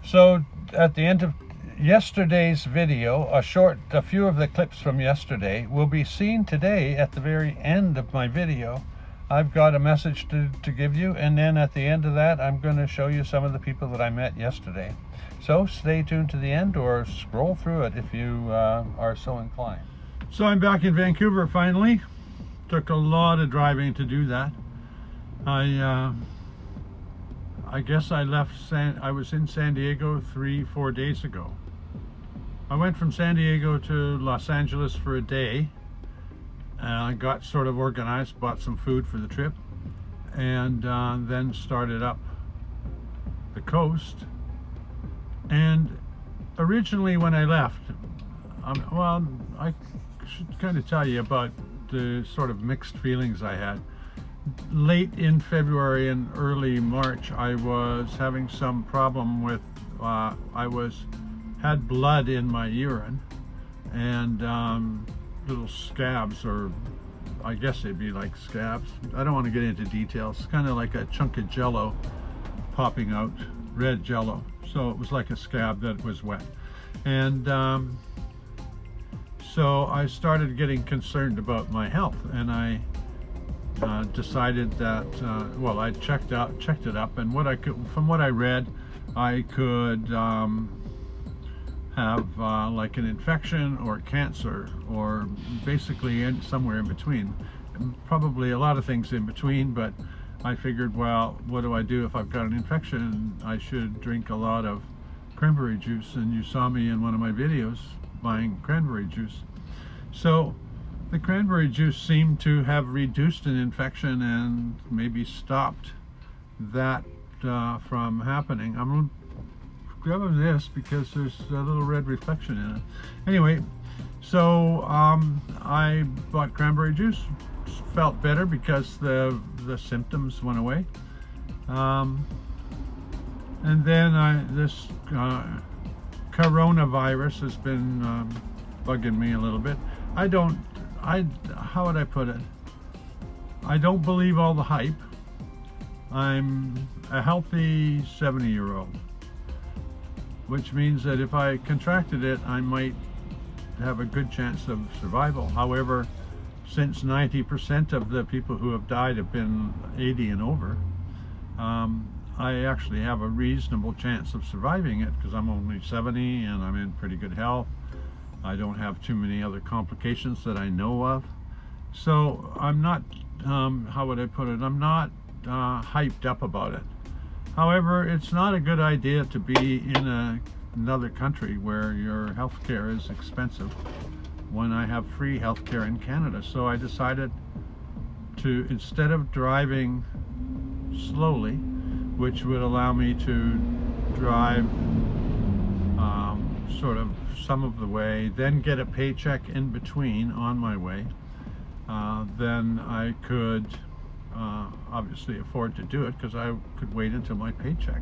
So at the end of yesterday's video, a few of the clips from yesterday will be seen today at the very end of my video. I've got a message to give you, and then at the end of that I'm going to show you some of the people that I met yesterday. So stay tuned to the end, or scroll through it if you are so inclined. So I'm back in Vancouver finally. Took a lot of driving to do that. I guess I was in San Diego 3-4 days ago. I went from San Diego to Los Angeles for a day. I got sort of organized, bought some food for the trip, and then started up the coast. And originally when I left, well, I should kind of tell you about the sort of mixed feelings I had. Late in February and early March, I was having some problem with, had blood in my urine, and little scabs, or I guess they'd be like scabs. I don't want to get into details. It's kind of like a chunk of jello popping out, red jello. So it was like a scab that was wet. And so I started getting concerned about my health, and I decided that, well, I checked it up, and from what I read, I could have like an infection or cancer, or basically somewhere in between. Probably a lot of things in between, but I figured, well, what do I do if I've got an infection? I should drink a lot of cranberry juice, and you saw me in one of my videos buying cranberry juice. So the cranberry juice seemed to have reduced an infection and maybe stopped that from happening. I'm grabbing this because there's a little red reflection in it. Anyway, so I bought cranberry juice, felt better because the symptoms went away. And then this coronavirus has been bugging me a little bit. How would I put it? I don't believe all the hype. I'm a healthy 70-year-old, which means that if I contracted it, I might have a good chance of survival. However, since 90% of the people who have died have been 80 and over, I actually have a reasonable chance of surviving it because I'm only 70 and I'm in pretty good health. I don't have too many other complications that I know of. So I'm not, how would I put it? I'm not hyped up about it. However, it's not a good idea to be in another country where your health care is expensive when I have free health care in Canada. So I decided to, instead of driving slowly, which would allow me to drive sort of some of the way, then get a paycheck in between on my way, then I could obviously afford to do it because I could wait until my paycheck.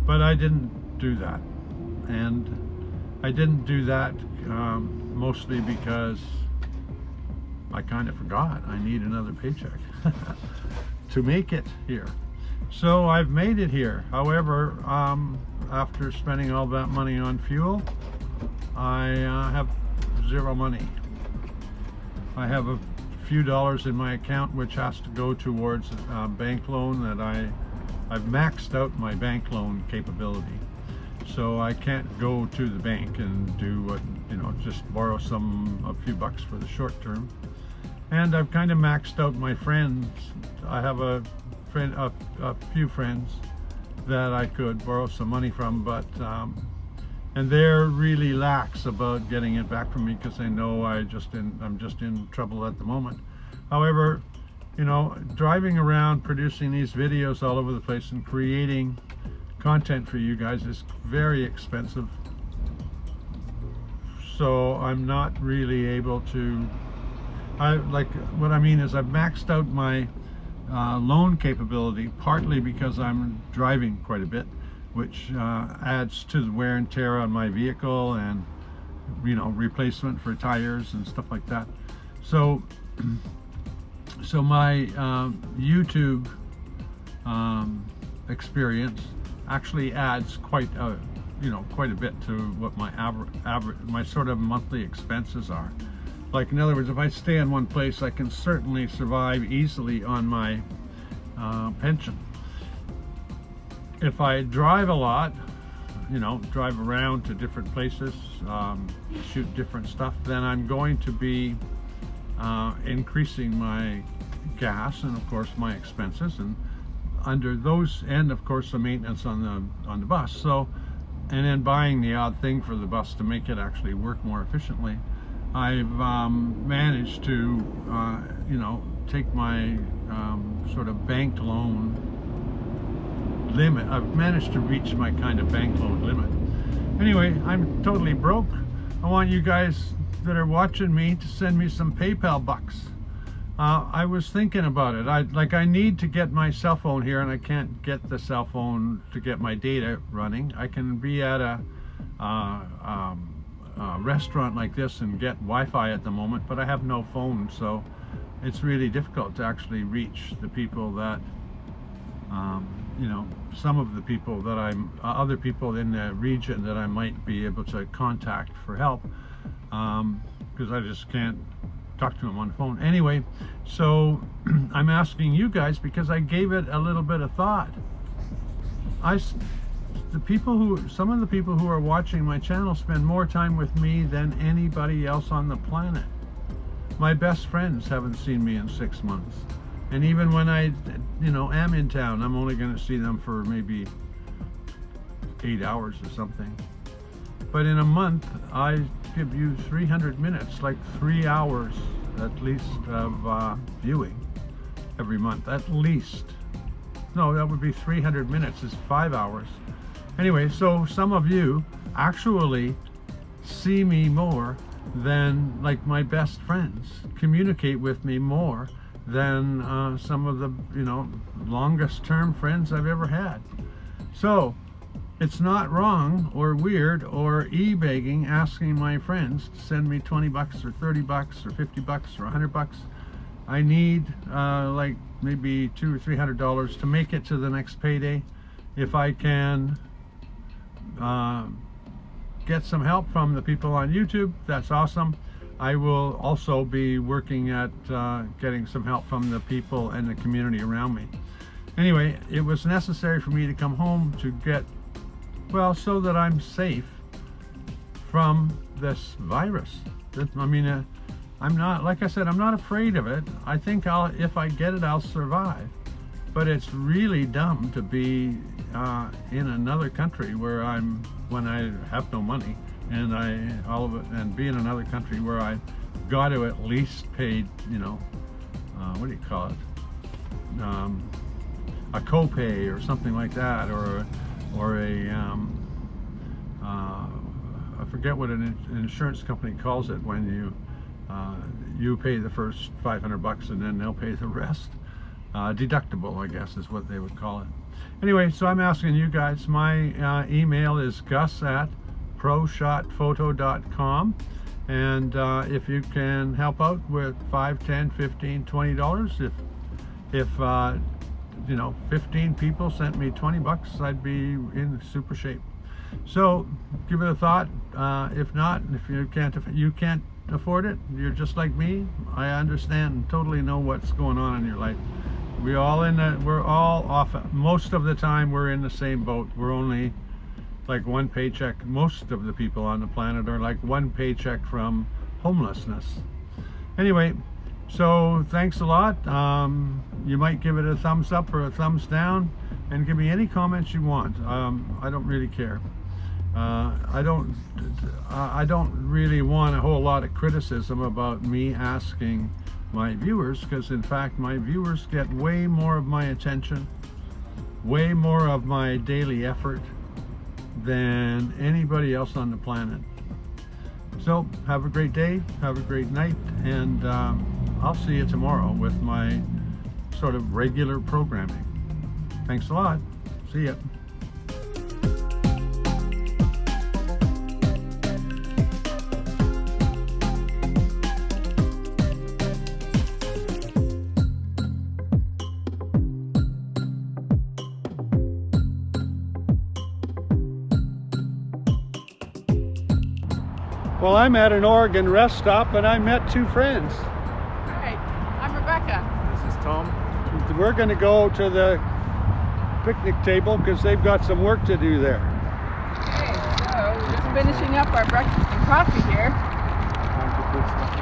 But I didn't do that, and I didn't do that mostly because I kind of forgot I need another paycheck to make it here. So I've made it here. However, after spending all that money on fuel, I have zero money. I have a few dollars in my account which has to go towards a bank loan that I've maxed out my bank loan capability. So I can't go to the bank and do what, just borrow a few bucks for the short term. And I've kind of maxed out my friends. I have a few friends that I could borrow some money from, but and they're really lax about getting it back from me because they know I'm just in trouble at the moment. However, driving around producing these videos all over the place and creating content for you guys is very expensive. So I'm not really able to, what I mean is I've maxed out my loan capability, partly because I'm driving quite a bit, which adds to the wear and tear on my vehicle, and replacement for tires and stuff like that. So my YouTube experience actually adds quite a bit to what my my sort of monthly expenses are. Like, in other words, if I stay in one place, I can certainly survive easily on my pension. If I drive a lot, drive around to different places, shoot different stuff, then I'm going to be increasing my gas and of course my expenses, and under those, and of course the maintenance on the bus. So, and then buying the odd thing for the bus to make it actually work more efficiently. I've managed to take my sort of banked loan limit. I've managed to reach my kind of bank loan limit. Anyway, I'm totally broke. I want you guys that are watching me to send me some PayPal bucks. I was thinking about it. I need to get my cell phone here, and I can't get the cell phone to get my data running. I can be at a restaurant like this and get Wi-Fi at the moment, but I have no phone, so it's really difficult to actually reach the people that some of the people that other people in the region that I might be able to contact for help, because I just can't talk to them on the phone. Anyway, so I'm asking you guys because I gave it a little bit of thought. Some of the people who are watching my channel spend more time with me than anybody else on the planet. My best friends haven't seen me in 6 months. And even when I, am in town, I'm only going to see them for maybe 8 hours or something. But in a month, I give you 300 minutes, like 3 hours at least of viewing every month, at least. No, that would be 300 minutes is 5 hours. Anyway, so some of you actually see me more than, like, my best friends, communicate with me more than some of the longest term friends I've ever had. So it's not wrong or weird or e-begging asking my friends to send me 20 bucks or 30 bucks or 50 bucks or 100 bucks. I need like maybe $200 or $300 to make it to the next payday. If I can get some help from the people on YouTube, that's awesome. I will also be working at getting some help from the people and the community around me. Anyway, it was necessary for me to come home to get, well, so that I'm safe from this virus. I mean, I'm not, like I said, I'm not afraid of it. I think if I get it, I'll survive. But it's really dumb to be in another country where when I have no money, and be in another country where I got to at least pay, what do you call it? A copay or something like that, or I forget what an insurance company calls it when you pay the first 500 bucks and then they'll pay the rest. Deductible, I guess, is what they would call it. Anyway, so I'm asking you guys. My email is gus@proshotphoto.com, and if you can help out with $5, $10, $15, $20, if 15 people sent me 20 bucks, I'd be in super shape. So give it a thought. If not, if you can't afford it, you're just like me. I understand and totally know what's going on in your life. We're all off. Most of the time we're in the same boat. We're only like one paycheck. Most of the people on the planet are like one paycheck from homelessness. Anyway, so thanks a lot. You might give it a thumbs up or a thumbs down, and give me any comments you want. I don't really care. I don't really want a whole lot of criticism about me asking my viewers, because in fact my viewers get way more of my attention, way more of my daily effort than anybody else on the planet. So have a great day, have a great night, and I'll see you tomorrow with my sort of regular programming. Thanks a lot. See ya. Well, I'm at an Oregon rest stop and I met two friends. Hi, I'm Rebecca. This is Tom. We're going to go to the picnic table because they've got some work to do there. Okay, so we're just finishing up our breakfast and coffee here.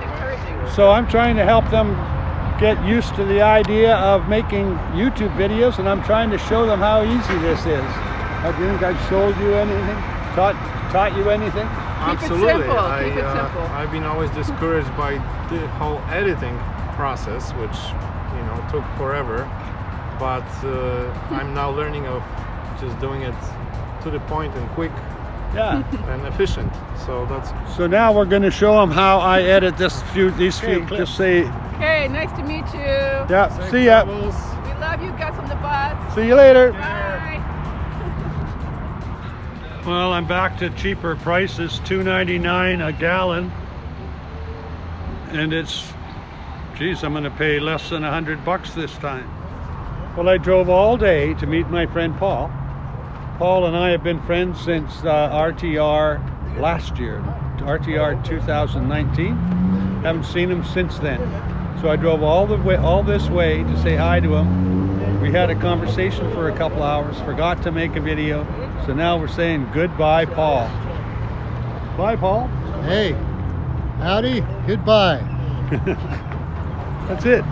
Encouraging. So I'm trying to help them get used to the idea of making YouTube videos, and I'm trying to show them how easy this is. I think I've showed you anything? Taught you anything? Absolutely. Keep it simple. I've been always discouraged by the whole editing process, which took forever. But I'm now learning of just doing it to the point and quick. Yeah. And efficient. So that's. So now we're going to show them how I edit these few clips. Just say. Okay, nice to meet you. Yeah. See ya. We love you, guys on the bus. See you later. Bye. Well, I'm back to cheaper prices, $2.99 a gallon, and it's, geez, I'm going to pay less than $100 this time. Well, I drove all day to meet my friend Paul. Paul and I have been friends since RTR last year, RTR 2019. Haven't seen him since then. So I drove all this way to say hi to him. We had a conversation for a couple hours, forgot to make a video. So now we're saying goodbye, Paul. Bye, Paul. Hey, howdy, goodbye. That's it.